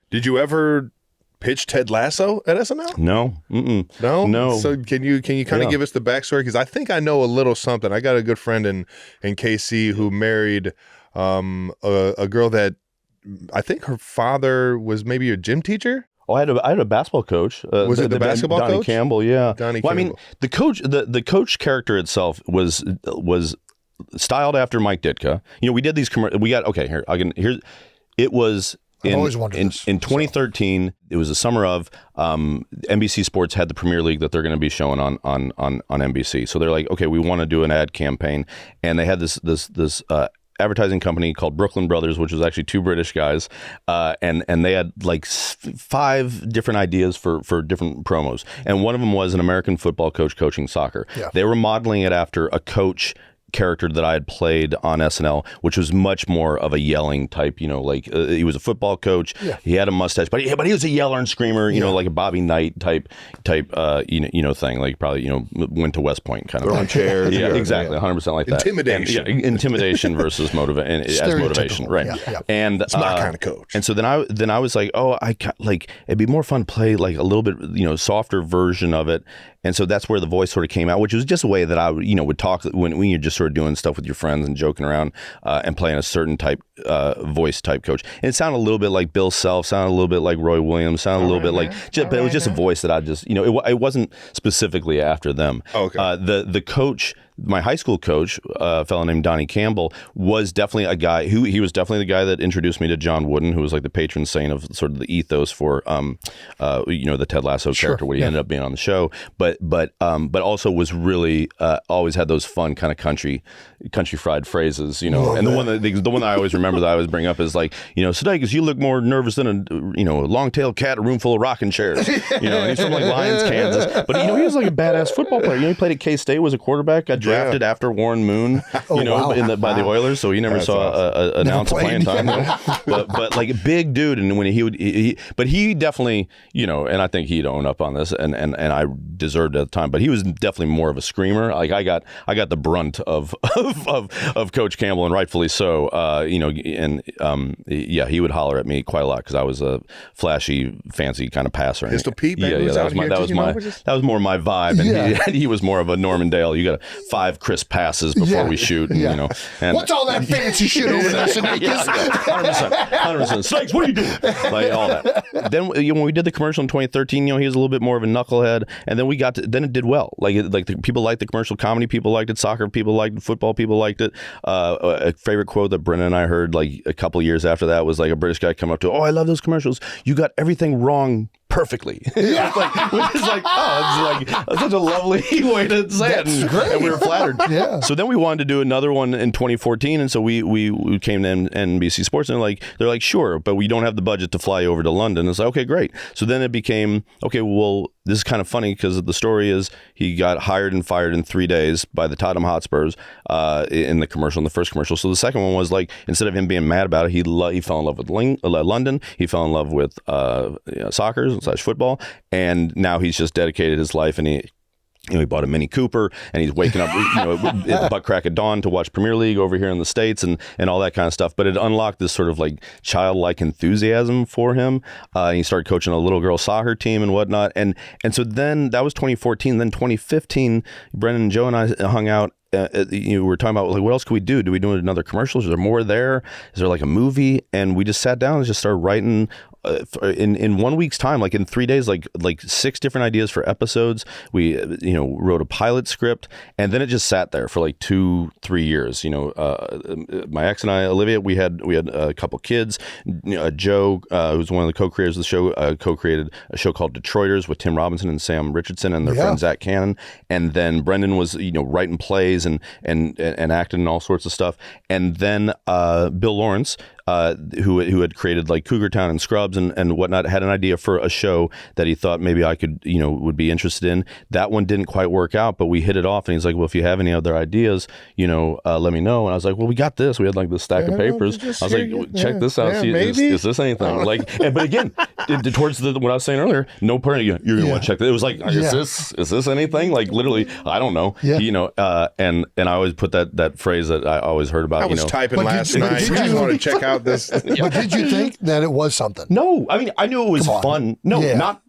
Did you ever pitch Ted Lasso at SNL? No. No. So can you kind of give us the backstory? Because I think I know a little something. I got a good friend in KC who married a girl that I think her father was maybe a gym teacher. Oh, I had a basketball coach. Was it the basketball Donnie coach? Campbell, yeah. Donnie Campbell. I mean, the coach character itself was styled after Mike Ditka. We did these it was I've always wondered in this. 2013. It was the summer of NBC Sports had the Premier League that they're going to be showing on NBC. So they're like, okay, we want to do an ad campaign, and they had this advertising company called Brooklyn Brothers, which was actually two British guys, and they had like 5 different ideas for different promos, and one of them was an American football coach coaching soccer. Yeah. They were modeling it after a coach character that I had played on SNL, which was much more of a yelling type, he was a football coach. Yeah. He had a mustache, but he was a yeller and screamer, like a Bobby Knight type thing, like probably, went to West Point kind of throwing chairs. Yeah, exactly. 100% like that. Intimidation. And, intimidation versus motivation. Right. Yeah. And it's my kind of coach. And so then I was like, it'd be more fun to play like a little bit, softer version of it. And so that's where the voice sort of came out, which was just a way that I would talk when you're just sort of doing stuff with your friends and joking around and playing a certain type voice type coach. And it sounded a little bit like Bill Self, sounded a little bit like Roy Williams, sounded a little bit like, but it was just a voice that I just, it wasn't specifically after them. Okay. The coach, my high school coach, a fellow named Donnie Campbell, was definitely a guy who he was definitely the guy that introduced me to John Wooden, who was like the patron saint of sort of the ethos for the Ted Lasso character, where he ended up being on the show, but also was really always had those fun kind of country fried phrases, and the one that I always remember that I always bring up is like, Sudeikis, you look more nervous than a long-tailed cat, a room full of rocking chairs, and he's from like Lyons, Kansas, but he was like a badass football player. He played at K-State, was a quarterback, got drafted after Warren Moon, by the Oilers, so he never saw an ounce of playing time. but like a big dude, and when but he definitely, and I think he'd own up on this, and I deserved it at the time, but he was definitely more of a screamer. Like I got the brunt of Coach Campbell, and rightfully so. He would holler at me quite a lot because I was a flashy, fancy kind of passer. Pistol Pete, that was more my vibe, and he was more of a Norman Dale. You got 5 crisp passes before we shoot, and, what's all that fancy shit over there, Sudeikis? 100%. Snakes, what are you doing? Like all that. Then when we did the commercial in 2013, he was a little bit more of a knucklehead, and then then it did well. Like the people liked the commercial, comedy people liked it, soccer people liked it, football people liked it. A favorite quote that Brennan and I heard like a couple years after that was like a British guy come up to, I love those commercials. You got everything wrong perfectly. Which is like, that's such a lovely way to say it. And we were flattered. Yeah. So then we wanted to do another one in 2014, and so we came to NBC Sports, and they're like, sure, but we don't have the budget to fly over to London. It's like, okay, great. So then it became, okay, well, this is kind of funny because the story is he got hired and fired in 3 days by the Tottenham Hotspurs in the first commercial. So the second one was like, instead of him being mad about it, he fell in love with London. He fell in love with soccer / football, and now he's just dedicated his life, and he bought a Mini Cooper, and he's waking up at the butt crack of dawn to watch Premier League over here in the States and all that kind of stuff. But it unlocked this sort of like childlike enthusiasm for him. He started coaching a little girl soccer team and whatnot. And so then that was 2014. Then 2015, Brennan and Joe and I hung out. We were talking about like, what else could we do? Do we do another commercial? Is there more there? Is there like a movie? And we just sat down and just started writing in 1 week's time, like in 3 days, like 6 different ideas for episodes. We wrote a pilot script, and then it just sat there for like 2-3 years. My ex and I, Olivia, we had a couple kids. Joe, who's one of the co-creators of the show, co-created a show called Detroiters with Tim Robinson and Sam Richardson and their friend Zach Cannon. And then Brendan was writing plays and acting and all sorts of stuff. And then Bill Lawrence, who had created like Cougar Town and Scrubs and whatnot, had an idea for a show that he thought maybe I could, would be interested in. That one didn't quite work out, but we hit it off, and he's like, well, if you have any other ideas, let me know. And I was like, well, we got this. We had like this stack of papers. I was like, check this out. See, is this anything? But again, towards what I was saying earlier, no part you're going to want to check that. It was like, is this anything? Like literally, I don't know. And I always put that phrase that I always heard about. I was typing last night. You just want to check out about this. But did you think that it was something? No, I mean, I knew it was Come on. fun. No, Yeah. not.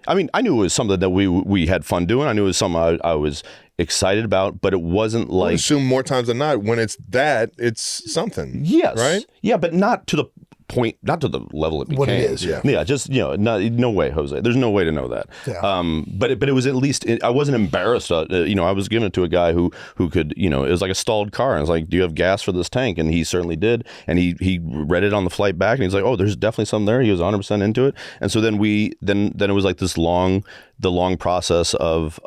I mean, I knew it was something that we had fun doing. I knew it was something I was excited about, but it wasn't I like. assume more times than not, when it's that, it's something. Yes. Right? Yeah, but not to the point, not to the level it became. What it is, yeah. Yeah, just, no way, Jose. There's no way to know that. Yeah. But it was at least, I wasn't embarrassed. I was giving it to a guy who could, it was like a stalled car. And I was like, do you have gas for this tank? And he certainly did. And he read it on the flight back and he's like, oh, there's definitely something there. He was 100% into it. And so then then it was like this long process of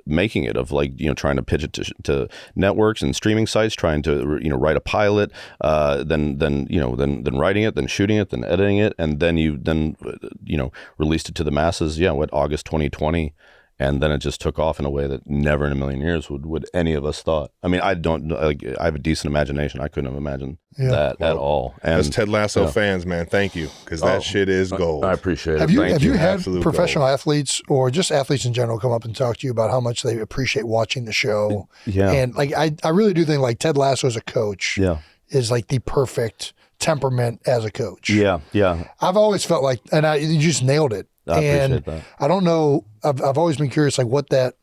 making it, of like, trying to pitch it to networks and streaming sites, trying to, write a pilot, then writing it, then shooting it, then editing it, and then released it to the masses. Yeah, August 2020, and then it just took off in a way that never in a million years would any of us thought. I mean, I have a decent imagination. I couldn't have imagined that at all. And as Ted Lasso fans, man, thank you, because that shit is gold. I appreciate it. Have you Thank had Absolute professional athletes or just athletes in general come up and talk to you about how much they appreciate watching the show? Yeah. And like I really do think like Ted Lasso as a coach is like the perfect temperament as a coach. Yeah. I've always felt like, and you just nailed it. I appreciate that. I don't know. I've always been curious, like what that,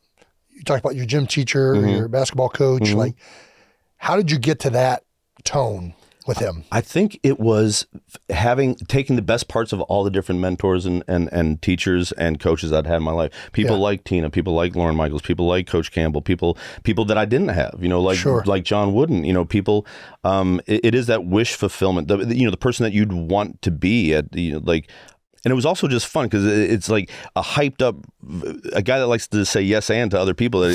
you talked about your gym teacher, or your basketball coach, like how did you get to that tone with him? I think it was taking the best parts of all the different mentors and teachers and coaches I'd had in my life. People like Tina, people like Lauren Michaels, people like Coach Campbell, people that I didn't have, like John Wooden, people. It is that wish fulfillment. The person that you'd want to be at, and it was also just fun because it's like a hyped up, a guy that likes to say yes and to other people that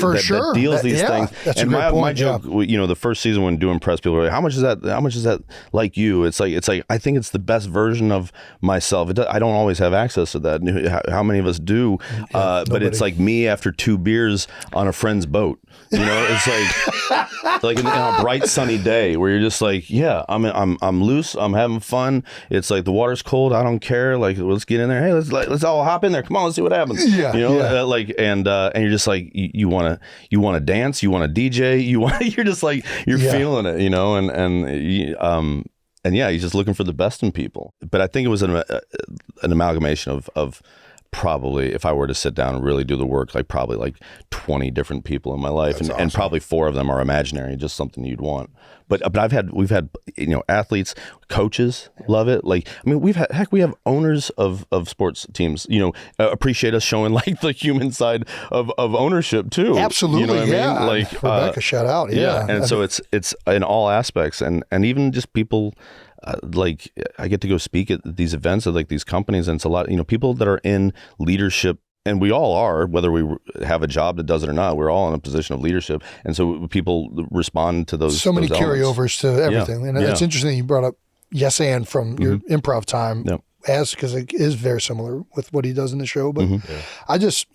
deals these things. That's and a great point, my joke, the first season when doing press, people were like, how much is that like you? It's like I think it's the best version of myself. I don't always have access to that. How many of us do? But it's like me after 2 beers on a friend's boat. It's like in a bright sunny day where you're just like, yeah, I'm loose, I'm having fun. It's like the water's cold, I don't care. Like, let's get in there. Hey, let's all hop in there. Come on, let's see what happens. And you're just like, you want to dance, you want to DJ, you're just like, you're feeling it, and yeah, he's just looking for the best in people. But I think it was an amalgamation of probably, if I were to sit down and really do the work, like probably like 20 different people in my life, and probably 4 of them are imaginary, just something you'd want. But we've had athletes, coaches love it. Like, I mean, we have owners of sports teams, appreciate us showing like the human side of ownership too. Absolutely, you know what I mean? Like Rebecca, shout out, and so it's in all aspects, and even just people. Like, I get to go speak at these events at like these companies, and it's a lot, people that are in leadership, and we all are, whether we have a job that does it or not, we're all in a position of leadership. And so people respond to those. So many those carryovers to everything. And it's interesting you brought up Yes and from your improv time, because it is very similar with what he does in the show. But I just,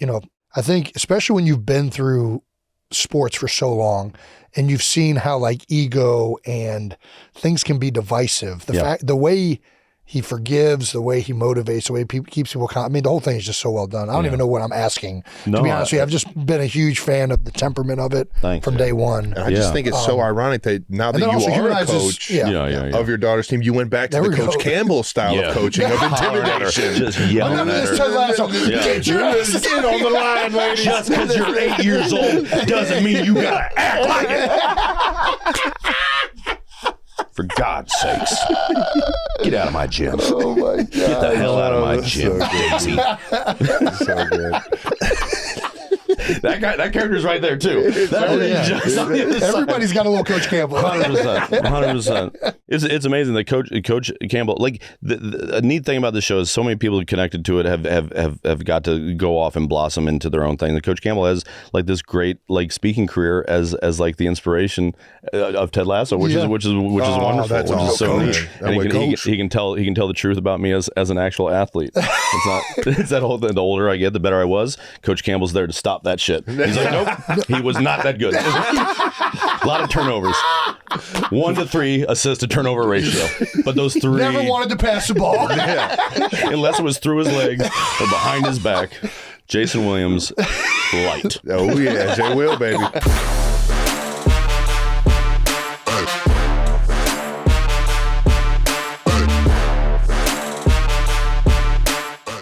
I think especially when you've been through sports for so long, and you've seen how like ego and things can be divisive. The way he forgives, the way he motivates, the way he keeps people calm. I mean, the whole thing is just so well done. I don't even know what I'm asking. To be honest with you, I've just been a huge fan of the temperament of it from day one. And I just think it's so ironic that now that you are a coach of your daughter's team, you went back to the Coach Campbell style of coaching, of intimidation. Just yelling at her. Get your ass in on the line, ladies. Just because you're 8 years old doesn't mean you gotta act like it. For God's sakes, get out of my gym. Oh my God. Get the hell out of my gym, Daisy. So good. That character's right there too. Everybody's got a little Coach Campbell. 100%. It's amazing that Coach Campbell. Like the neat thing about the show is so many people connected to it have got to go off and blossom into their own thing. And Coach Campbell has like this great like speaking career as like the inspiration of Ted Lasso, which is wonderful. That's which is so awesome. neat. And he can tell the truth about me as an actual athlete. It's that whole thing. The older I get, the better I was. Coach Campbell's there to stop that shit. He's like, nope, he was not that good. A lot of turnovers. 1 to 3 assist to turnover ratio. But those 3 Never wanted to pass the ball. unless it was through his legs or behind his back. Jason Williams, light. Oh yeah, J. Will, baby.